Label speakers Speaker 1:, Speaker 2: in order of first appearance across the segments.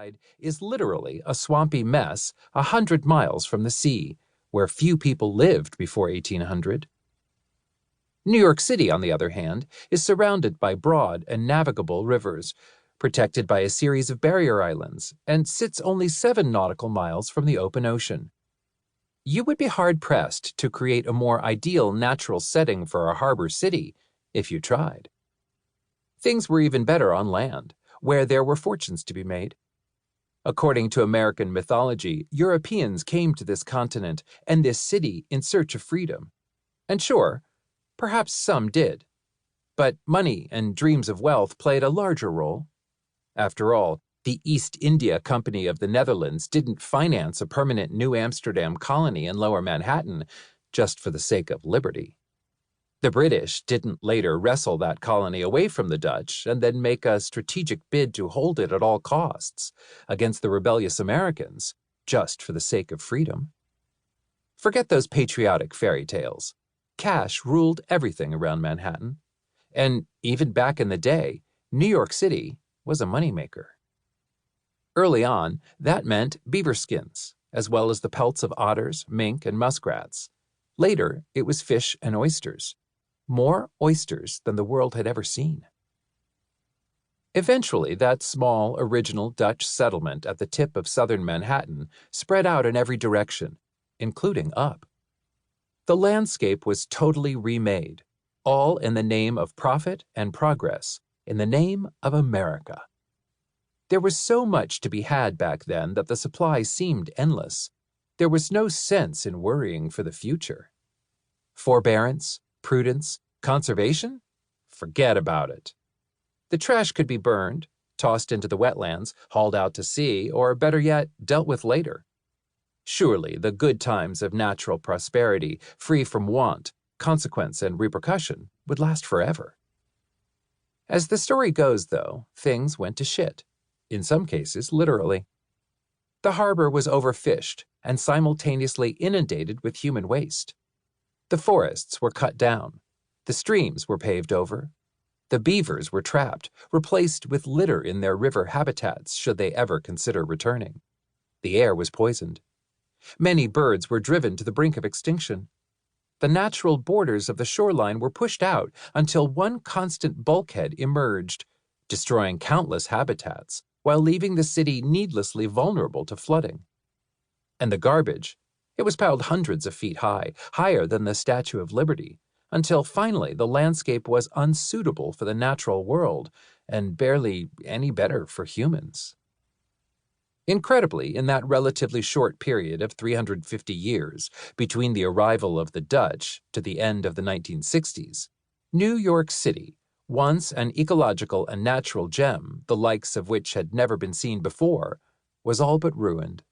Speaker 1: side is literally a swampy mess 100 miles from the sea, where few people lived before 1800. New York City, on the other hand, is surrounded by broad and navigable rivers, protected by a series of barrier islands, and sits only 7 nautical miles from the open ocean. You would be hard-pressed to create a more ideal natural setting for a harbor city if you tried. Things were even better on land, where there were fortunes to be made. According to American mythology, Europeans came to this continent and this city in search of freedom. And sure, perhaps some did. But money and dreams of wealth played a larger role. After all, the East India Company of the Netherlands didn't finance a permanent New Amsterdam colony in Lower Manhattan just for the sake of liberty. The British didn't later wrestle that colony away from the Dutch and then make a strategic bid to hold it at all costs against the rebellious Americans just for the sake of freedom. Forget those patriotic fairy tales. Cash ruled everything around Manhattan. And even back in the day, New York City was a moneymaker. Early on, that meant beaver skins, as well as the pelts of otters, mink, and muskrats. Later, it was fish and oysters. More oysters than the world had ever seen. Eventually, that small, original Dutch settlement at the tip of southern Manhattan spread out in every direction, including up. The landscape was totally remade, all in the name of profit and progress, in the name of America. There was so much to be had back then that the supply seemed endless. There was no sense in worrying for the future. Forbearance, prudence, conservation? Forget about it. The trash could be burned, tossed into the wetlands, hauled out to sea, or better yet, dealt with later. Surely the good times of natural prosperity, free from want, consequence, and repercussion, would last forever. As the story goes, though, things went to shit. In some cases, literally. The harbor was overfished and simultaneously inundated with human waste. The forests were cut down. The streams were paved over. The beavers were trapped, replaced with litter in their river habitats should they ever consider returning. The air was poisoned. Many birds were driven to the brink of extinction. The natural borders of the shoreline were pushed out until one constant bulkhead emerged, destroying countless habitats while leaving the city needlessly vulnerable to flooding. And the garbage, it was piled hundreds of feet high, higher than the Statue of Liberty, until finally the landscape was unsuitable for the natural world and barely any better for humans. Incredibly, in that relatively short period of 350 years between the arrival of the Dutch to the end of the 1960s, New York City, once an ecological and natural gem, the likes of which had never been seen before, was all but ruined.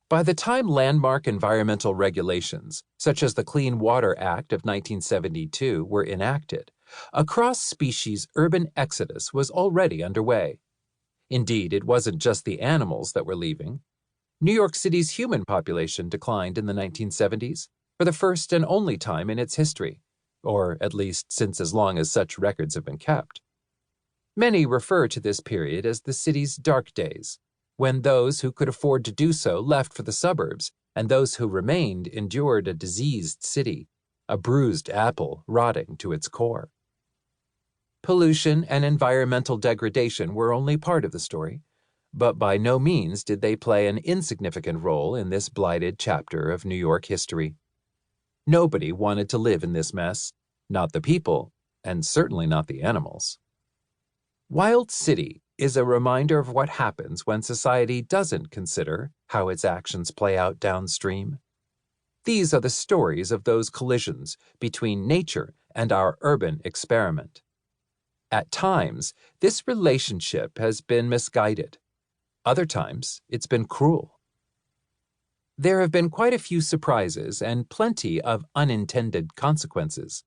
Speaker 1: By the time landmark environmental regulations, such as the Clean Water Act of 1972, were enacted, a cross-species urban exodus was already underway. Indeed, it wasn't just the animals that were leaving. New York City's human population declined in the 1970s, for the first and only time in its history, or at least since as long as such records have been kept. Many refer to this period as the city's dark days, when those who could afford to do so left for the suburbs, and those who remained endured a diseased city, a bruised apple rotting to its core. Pollution and environmental degradation were only part of the story, but by no means did they play an insignificant role in this blighted chapter of New York history. Nobody wanted to live in this mess, not the people, and certainly not the animals. Wild City is a reminder of what happens when society doesn't consider how its actions play out downstream. These are the stories of those collisions between nature and our urban experiment. At times, this relationship has been misguided. Other times, it's been cruel. There have been quite a few surprises and plenty of unintended consequences.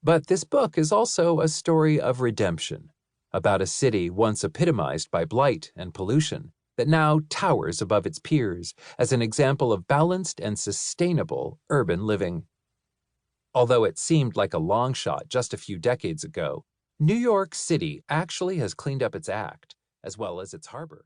Speaker 1: But this book is also a story of redemption, about a city once epitomized by blight and pollution that now towers above its peers as an example of balanced and sustainable urban living. Although it seemed like a long shot just a few decades ago, New York City actually has cleaned up its act, as well as its harbor.